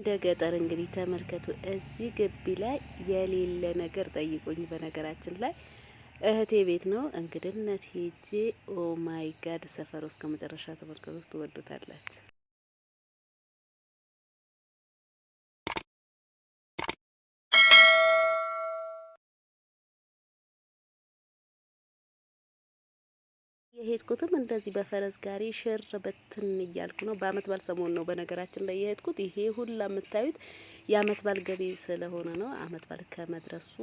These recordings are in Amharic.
እንደ ገጠር እንግዲህ ተመልከቱ። እዚህ ግቢ ላይ የሌለ ነገር ጠይቁኝ። በነገራችን ላይ እህቴ ቤት ነው እንግድነት ሄጄ ኦ ማይ ጋድ ሰፈር እስከ መጨረሻ ተመልከቱ፣ ትወዱታላችሁ። የሄድኩትም እንደዚህ በፈረስ ጋሪ ሽር በትን እያልኩ ነው። በአመት ባል ሰሞን ነው በነገራችን ላይ የሄድኩት። ይሄ ሁላ የምታዩት የአመት ባል ገቢ ስለሆነ ነው። አመት ባል ከመድረሱ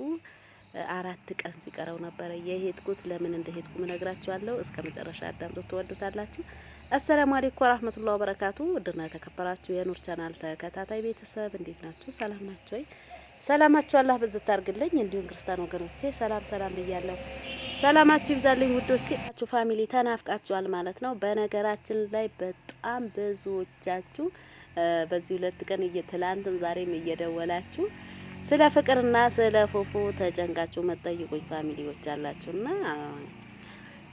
4 ቀን ሲቀረው ነበረ የሄድኩት። ለምን እንደሄድኩ እነግራችኋለሁ። እስከ መጨረሻ አዳምጡ፣ ትወዱታላችሁ። አሰላሙ አለይኩም ወራህመቱላሂ ወበረካቱ። ውድና ተከበራችሁ የኑር ቻናል ተከታታይ ቤተሰብ እንዴት ናችሁ? ሰላም ናችሁ ወይ? ሰላማችሁ አላህ በዝት አድርግልኝ። እንዲሁም ክርስቲያን ወገኖቼ ሰላም ብያለሁ። ሰላማችሁ ይብዛልኝ ውዶቼ። ፋሚሊ ተናፍቃችኋል ማለት ነው። በነገራችን ላይ በጣም ብዙዎቻችሁ በዚህ 2 ቀን ትላንትም ዛሬም እየደወላችሁ ስለ ፍቅርና ስለ ፎፎ ተጨንቃችሁ መጠይቁኝ ፋሚሊዎች አላችሁና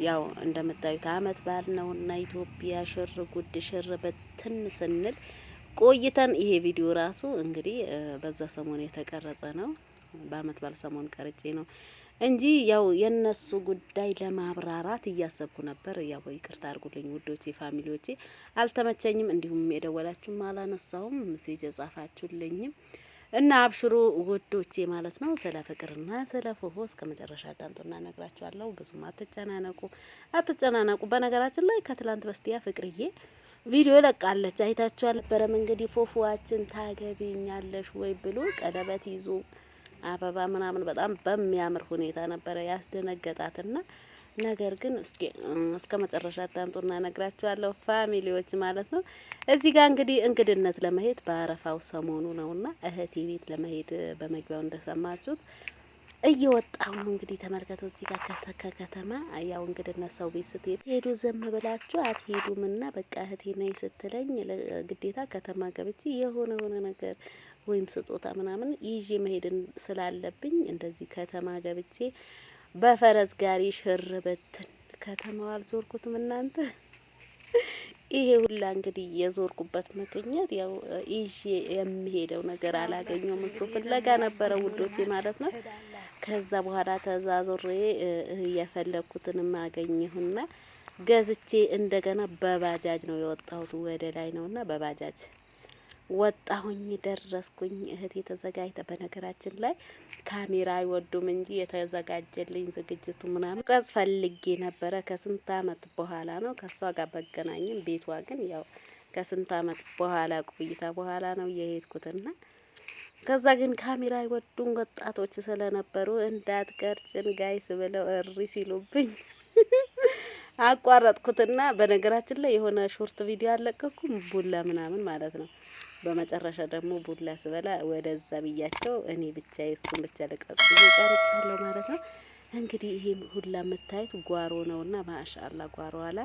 ያው እንደምታዩት አመት በዓል ነውና ኢትዮጵያ ሽር ጉድ ሽር በትን ስንል ቆይተን ይሄ ቪዲዮ ራሱ እንግዲህ በዛ ሰሞን የተቀረጸ ነው። በአመት በዓል ሰሞን ቀርጬ ነው እንጂ ያው የነሱ ጉዳይ ለማብራራት እያሰብኩ ነበር። ያው ይቅርታ አድርጉልኝ ውዶቼ ፋሚሊዎቼ፣ አልተመቸኝም። እንዲሁም የደወላችሁም አላነሳውም፣ ሜሴጅ የጻፋችሁልኝም እና አብሽሩ ውዶቼ ማለት ነው። ስለ ፍቅርና ስለ ፎፎ እስከ መጨረሻ አዳምጡና እነግራችኋለሁ። ብዙም አትጨናነቁ። በነገራችን ላይ ከትላንት በስቲያ ፍቅርዬ ቪዲዮ ለቃለች፣ አይታችኋል። ነበረም እንግዲህ ፎፎዋችን ታገቢኛለሽ ወይ ብሎ ቀለበት ይዞ አበባ ምናምን በጣም በሚያምር ሁኔታ ነበረ ያስደነገጣትና ነገር ግን እስከ መጨረሻ አዳምጡና እነግራችኋለሁ ፋሚሊዎች ማለት ነው። እዚህ ጋር እንግዲህ እንግድነት ለመሄድ በአረፋው ሰሞኑ ነውና እህቴ ቤት ለመሄድ በመግቢያው እንደሰማችሁት እየወጣው ነው እንግዲህ ተመልከቱ። እዚህ ጋር ከከተማ ያው እንግድነት ሰው ቤት ስትሄዱ ዝም ብላችሁ አትሄዱምና በቃ እህቴ ነኝ ስትለኝ ግዴታ ከተማ ገብቼ የሆነ ነገር ወይም ስጦታ ምናምን ይዤ መሄድን ስላለብኝ እንደዚህ ከተማ ገብቼ በፈረስ ጋሪ ሽርበትን ከተማው አልዞርኩትም እናንተ። ይሄ ሁላ እንግዲህ የዞርኩበት ምክንያት ያው ይዤ የሚሄደው ነገር አላገኘውም። እሱ ፍለጋ ነበረ ውዶቼ ማለት ነው። ከዛ በኋላ ተዛዞሬ የፈለኩትን ማገኘሁና ገዝቼ እንደገና በባጃጅ ነው የወጣሁት። ወደ ላይ ነውና በባጃጅ ወጣሁኝ፣ ደረስኩኝ። እህቴ ተዘጋጅታ፣ በነገራችን ላይ ካሜራ አይወዱም እንጂ የተዘጋጀልኝ ዝግጅቱ ምናምን ቀስ ፈልጌ ነበረ። ከስንት አመት በኋላ ነው ከሷ ጋር በገናኝም። ቤቷ ግን ያው ከስንት አመት በኋላ ቆይታ በኋላ ነው የሄድኩትና ከዛ ግን ካሜራ አይወዱም ወጣቶች ስለነበሩ እንዳትቀርጭን ጋይስ ብለው እሪ ሲሉብኝ አቋረጥኩትና በነገራችን ላይ የሆነ ሾርት ቪዲዮ አለቀኩም ቡላ ምናምን ማለት ነው። በመጨረሻ ደግሞ ቡላ ስበላ ወደዛ ብያቸው እኔ ብቻ እሱን ብቻ ለቀርጽ ቀርጫለሁ ማለት ነው። እንግዲህ ይሄ ሁላ የምታዩት ጓሮ ነውና ማሻአላ ጓሮ አላ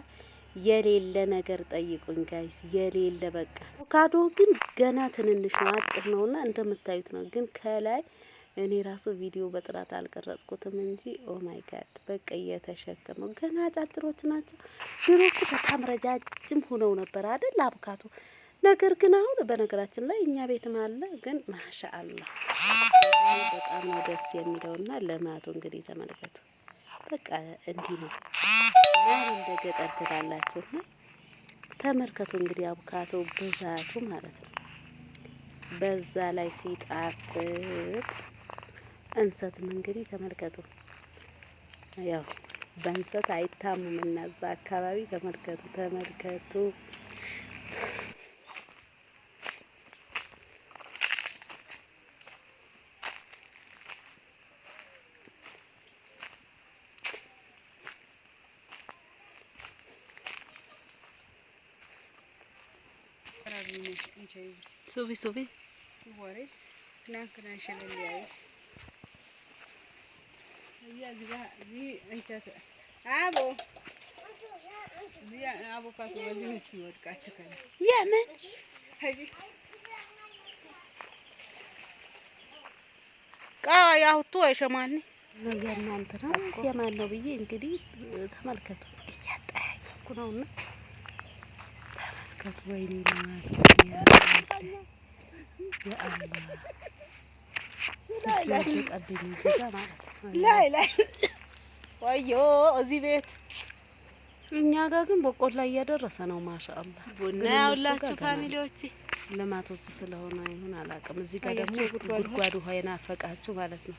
የሌለ ነገር ጠይቁኝ ጋይስ፣ የሌለ በቃ። አቮካዶ ግን ገና ትንንሽ ነው፣ አጭር ነውና እንደምታዩት ነው። ግን ከላይ እኔ ራሱ ቪዲዮ በጥራት አልቀረጽኩትም እንጂ ኦ ማይ ጋድ በቃ እየተሸከመው ገና አጫጭሮች ናቸው። ድሮ እኮ በጣም ረጃጅም ሆነው ነበር አይደል አቮካዶ። ነገር ግን አሁን በነገራችን ላይ እኛ ቤትም አለ። ግን ማሻአላ በጣም ነው ደስ የሚለውና ለማቱ እንግዲህ ተመልከቱ። በቃ እንዲህ ነው እንደ ገጠር ትላላችሁና ተመልከቱ እንግዲህ አቮካዶ ብዛቱ ማለት ነው። በዛ ላይ ሲጣፍጥ እንሰትም እንግዲህ ተመልከቱ። ያው በእንሰት አይታሙም እና እዛ አካባቢ ተመልከቱ። Subi. Buore. Nankana shalaliyayi. Zi anchata. Abo. Zi abo kato wazi misi wadka kana. Yemen. Haji. ያው ሸማኔ ነው የእናንተ ነው የማን ነው ብዬ እንግዲህ ተመልከቱ። እያጣያኩ ነውና ተመልከቱ። ወይኔ ሲደቀብኝ እዚህ ጋር ማለት ነው። ላይ ወዮ እዚህ ቤት እኛ ጋር ግን በቆላ እያደረሰ ነው። ማሻአላህ ቡና ያውላችሁ ፋሚሊዎች ልማት ውስጥ ስለሆነ ይሁን አላውቅም። እዚህ ጋር ደግሞ ጉድጓድ ውሃ የናፈቃችሁ ማለት ነው።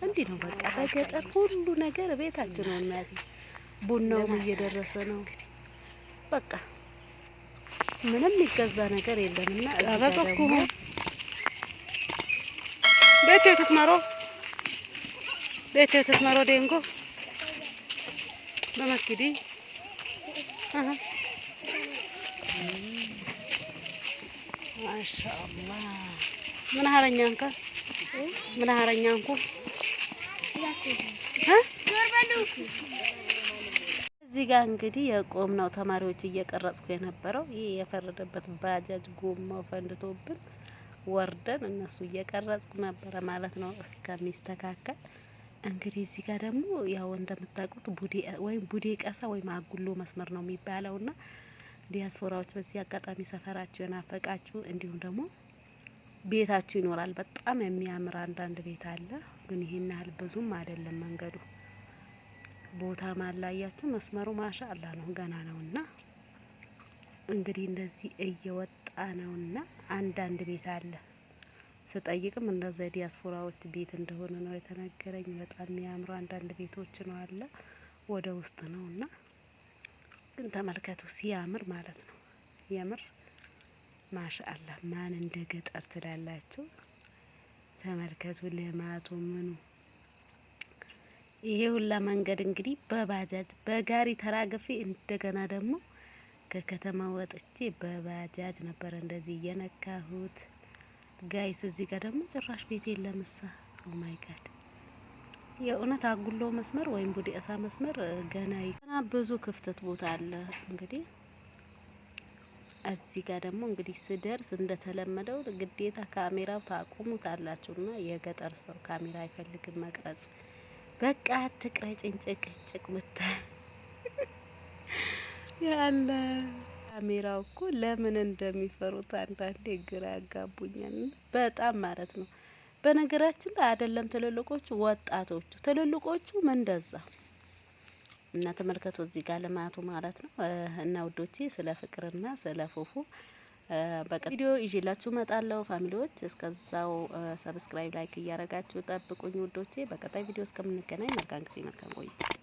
እንዲህ ነው በቃ በገጠር ሁሉ ነገር ቤታችን ነው። እናቴ ቡናውም እየደረሰ ነው። በቃ ምንም የሚገዛ ነገር የለምና እዚህ ጋር ደግሞ ቤት ትትመሮ ደንጎ በመስጊዲ ማሻአላህ ምን ሀረኛንካ ምን ሀረኛንኩ እዚህ ጋር እንግዲህ የቆም ነው ተማሪዎች እየቀረጽኩ የነበረው ይሄ የፈረደበት ባጃጅ ጎማው ፈንድቶብን ወርደን እነሱ እየቀረጽኩ ነበረ ማለት ነው እስከሚስተካከል። እንግዲህ እዚህ ጋር ደግሞ ያው እንደምታውቁት ቡዴ ቀሳ ወይም አጉሎ መስመር ነው የሚባለውና ዲያስፖራዎች በዚህ አጋጣሚ ሰፈራችሁ የናፈቃችሁ እንዲሁም ደግሞ ቤታችሁ ይኖራል በጣም የሚያምር አንዳንድ ቤት አለ፣ ግን ይሄን ያህል ብዙም አይደለም መንገዱ ቦታ ማላያችሁ መስመሩ ማሻአላህ ነው ገና ነውና እንግዲህ እንደዚህ እየወጣ ነውና አንዳንድ ቤት አለ ስጠይቅም እንደዛ ዲያስፖራዎች ቤት እንደሆነ ነው የተነገረኝ። በጣም የሚያምሩ አንዳንድ ቤቶች ነው አለ ወደ ውስጥ ነውና ግን ተመልከቱ ሲያምር ማለት ነው። የምር ማሻአላህ ማን እንደ ገጠር ትላላችሁ? ተመልከቱ ልማቱ ምኑ ይሄ ሁላ መንገድ እንግዲህ በባጃጅ በጋሪ ተራግፌ እንደገና ደግሞ ከከተማ ወጥቼ በባጃጅ ነበር እንደዚህ እየነካሁት ጋይስ። እዚህ ጋር ደግሞ ጭራሽ ቤት የለምሳ። ኦ ማይ ጋድ የእውነት አጉሎ መስመር ወይም ቡዲ እሳ መስመር ገና ብዙ ክፍተት ቦታ አለ። እንግዲህ እዚህ ጋር ደግሞ እንግዲህ ስደርስ እንደተለመደው ግዴታ ካሜራው ታቆሙታላችሁና የገጠር ሰው ካሜራ አይፈልግም መቅረጽ። በቃ አትቅረጭ እንጭቅጭቅ ብታይ ያለ ካሜራው እኮ ለምን እንደሚፈሩት አንዳንዴ ግራ ያጋቡኛል በጣም ማለት ነው። በነገራችን ላይ አይደለም ትልልቆቹ ወጣቶቹ ትልልቆቹ እንደዛ እና ተመልከቱ እዚህ ጋር ልማቱ ማለት ነው። እና ውዶቼ ስለ ፍቅርና ስለ ፉፉ በቀጣይ ቪዲዮ ይዤላችሁ እመጣለሁ ፋሚሊዎች። እስከዛው ሰብስክራይብ ላይክ እያረጋችሁ ጠብቁኝ ውዶቼ። በቀጣይ ቪዲዮ እስከምንገናኝ መልካም ጊዜ መልካም ቆይታ